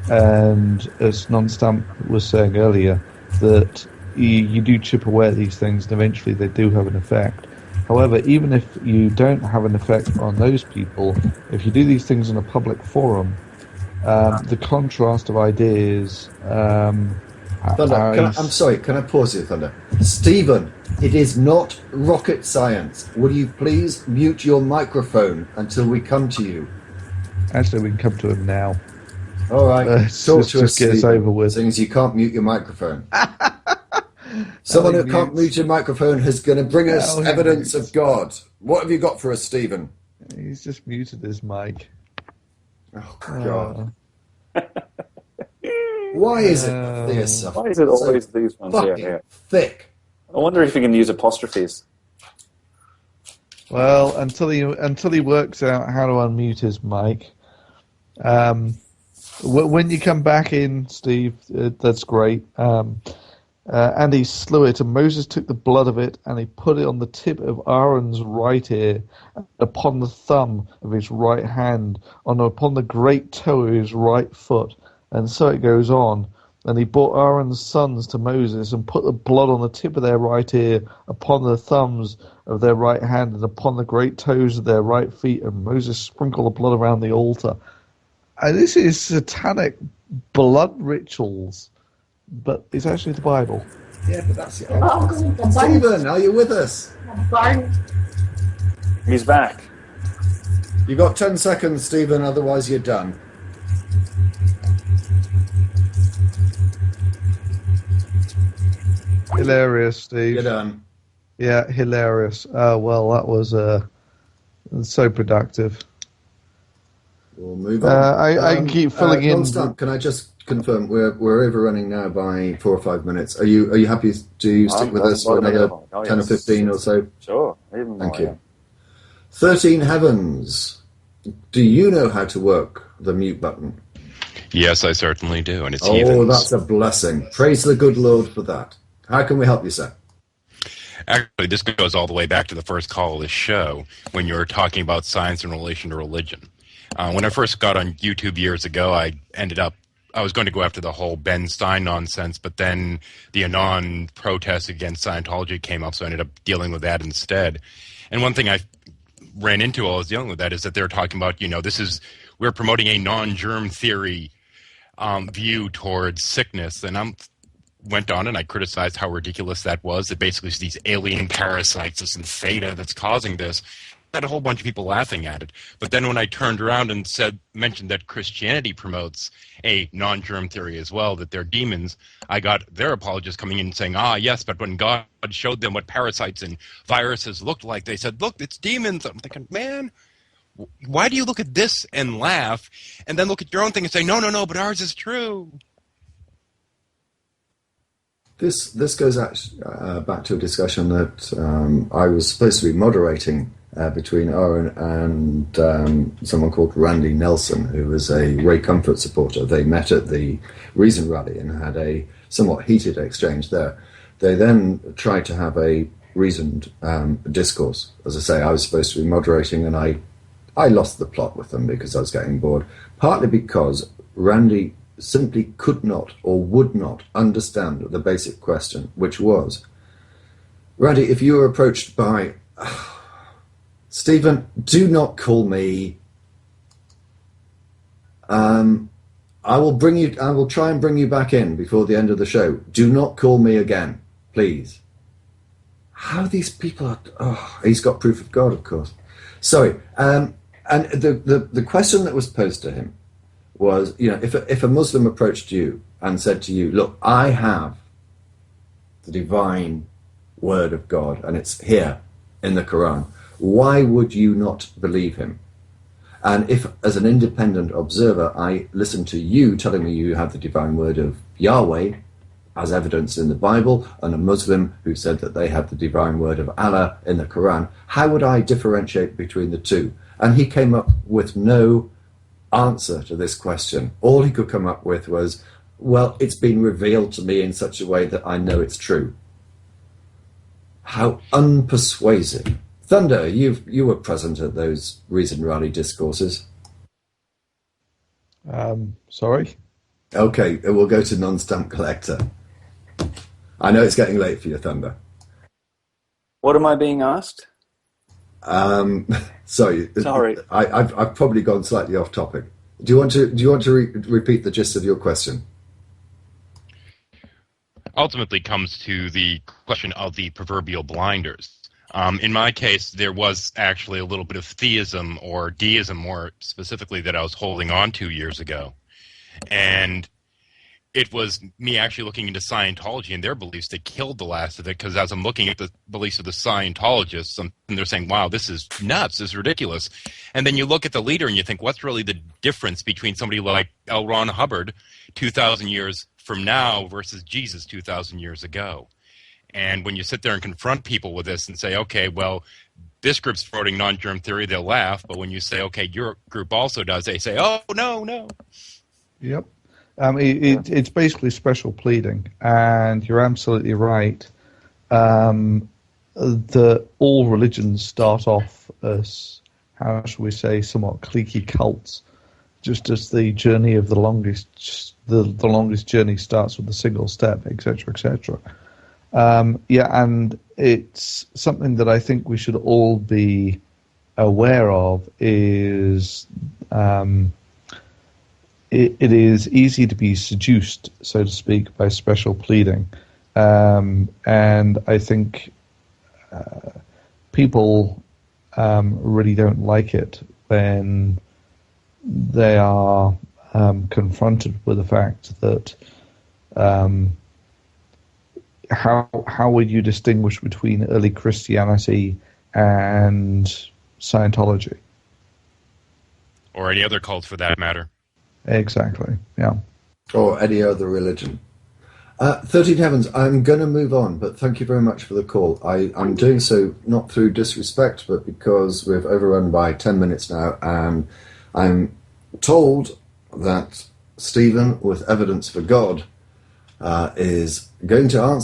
as NonStamp was saying earlier, that you do chip away at these things and eventually they do have an effect. However, even if you don't have an effect on those people, if you do these things in a public forum, the contrast of ideas... Thunder, I'm sorry, can I pause here, Thunder? Stephen, it is not rocket science. Will you please mute your microphone until we come to you? Actually, we can come to him now. All right, talk to us, get us over with. Seeing as you can't mute your microphone. Someone who can't mute your microphone is going to bring us evidence of God. What have you got for us, Stephen? He's just muted his mic. Oh, God. Why is it this? Why is it always these ones here? Thick. I wonder if you can use apostrophes. Well, until he works out how to unmute his mic. When you come back in, Steve, that's great. And he slew it, and Moses took the blood of it, and he put it on the tip of Aaron's right ear, upon the thumb of his right hand, and upon the great toe of his right foot. And so it goes on. And he brought Aaron's sons to Moses and put the blood on the tip of their right ear, upon the thumbs of their right hand, and upon the great toes of their right feet. And Moses sprinkled the blood around the altar. And this is satanic blood rituals, but it's actually the Bible. Yeah, but that's it. Stephen, are you with us? He's back. You got 10 seconds, Stephen, otherwise you're done. Hilarious, Steve. You're done. Yeah, hilarious. Well, that was so productive. We'll move on. I can keep filling in. Non-Stamp, can I just confirm we're overrunning now by 4 or 5 minutes? Are you happy to stick with us for another 10 or 15 or so? Sure. Even Thank you. 13 Heavens, do you know how to work the mute button? Yes, I certainly do, and it's Oh, heathens. that's a blessing. Praise the good Lord for that. How can we help you, sir? Actually, this goes all the way back to the first call of this show, when you were talking about science in relation to religion. When I first got on YouTube years ago, I was going to go after the whole Ben Stein nonsense, but then the Anon protests against Scientology came up, so I ended up dealing with that instead. And one thing I ran into while I was dealing with that is that they're talking about, we're promoting a non-germ theory view towards sickness, and I went on and I criticized how ridiculous that was, that basically it's these alien parasites, this theta that's causing this. I had a whole bunch of people laughing at it. But then when I turned around and mentioned that Christianity promotes a non-germ theory as well, that they're demons, I got their apologists coming in and saying, yes, but when God showed them what parasites and viruses looked like, they said, look, it's demons. I'm thinking, man, why do you look at this and laugh and then look at your own thing and say, no, but ours is true? This goes back to a discussion that I was supposed to be moderating between Owen and someone called Randy Nelson, who was a Ray Comfort supporter. They met at the Reason Rally and had a somewhat heated exchange there. They then tried to have a reasoned discourse. As I say, I was supposed to be moderating, and I lost the plot with them because I was getting bored, partly because Randy simply could not or would not understand the basic question, which was, Randy, if you were approached by... Stephen, do not call me. I will try and bring you back in before the end of the show. Do not call me again, please. How these people are... Oh, he's got proof of God, of course. Sorry. And the question that was posed to him was, if a Muslim approached you and said to you, look, I have the divine word of God, and it's here in the Quran, why would you not believe him? And if, as an independent observer, I listen to you telling me you have the divine word of Yahweh, as evidenced in the Bible, and a Muslim who said that they have the divine word of Allah in the Quran, how would I differentiate between the two? And he came up with no answer to this question. All he could come up with was, well, it's been revealed to me in such a way that I know it's true. How unpersuasive. Thunder, you were present at those Reason Rally discourses. Sorry? Okay, we'll go to NonStampCollector. I know it's getting late for you, Thunder. What am I being asked? Sorry. I've probably gone slightly off topic. Do you want to repeat the gist of your question? Ultimately comes to the question of the proverbial blinders. In my case, there was actually a little bit of theism or deism, more specifically, that I was holding on to years ago. And it was me actually looking into Scientology and their beliefs that killed the last of it, because as I'm looking at the beliefs of the Scientologists, and they're saying, wow, this is nuts, this is ridiculous. And then you look at the leader and you think, what's really the difference between somebody like L. Ron Hubbard 2,000 years from now versus Jesus 2,000 years ago? And when you sit there and confront people with this and say, okay, well, this group's promoting non-germ theory, they'll laugh. But when you say, okay, your group also does, they say, oh, no. Yep. It's basically special pleading. And you're absolutely right. All religions start off as, how shall we say, somewhat cliquey cults. Just as the journey of the longest journey starts with a single step, etc., etc. And it's something that I think we should all be aware of is it is easy to be seduced, so to speak, by special pleading. And I think people really don't like it when they are confronted with the fact that how would you distinguish between early Christianity and Scientology? Or any other cult for that matter. Exactly, yeah. Or any other religion. 13 Heavens, I'm going to move on, but thank you very much for the call. I'm doing so not through disrespect, but because we've overrun by 10 minutes now, and I'm told that Stephen, with evidence for God, is going to answer